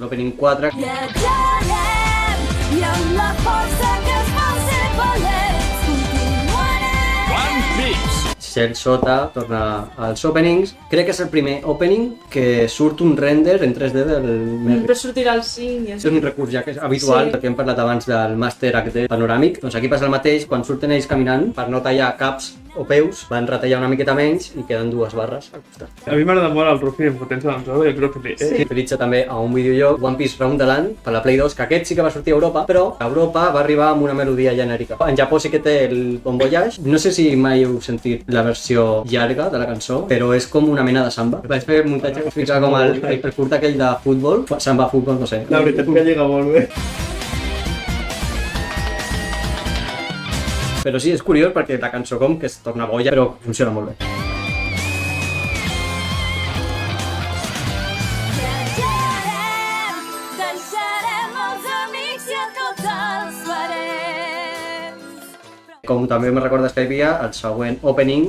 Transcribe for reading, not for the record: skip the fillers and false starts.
L'opening 4. Viatjarem i amb la força que es fa ser valents continuarem. One Piece. Shell Sota torna als openings. Crec que és el primer opening que surt un render en 3D del Merry. Per sortir al 5 i És això. un recurs ja que és habitual, Sí. perquè hem parlat abans del Master HD panoràmic. Doncs aquí passa el mateix, quan surten ells caminant, per no tallar caps o peus, van retallar una miqueta menys i queden dues barres al costat. A mi m'agrada molt el Ruffy en potència d'Anzoro i el Crocodile. Sí. Utilitza també a un videojoc One Piece Round the Land per la Play 2, que aquest sí que va sortir a Europa, però a Europa va arribar amb una melodia genèrica. En Japó sí que té el Bon Voyage. No sé si mai heu sentit la versió llarga de la cançó, però és com una mena de samba. Vaig fer un muntatge que explica com el curt aquell de futbol, samba, futbol, no sé. La veritat que llega molt bé. Però sí, és curiós perquè la cançó com que es torna boia, però funciona molt bé. Viatjarem, deixarem els amics i a tots els farem. Com també me recordes que hi havia el següent opening,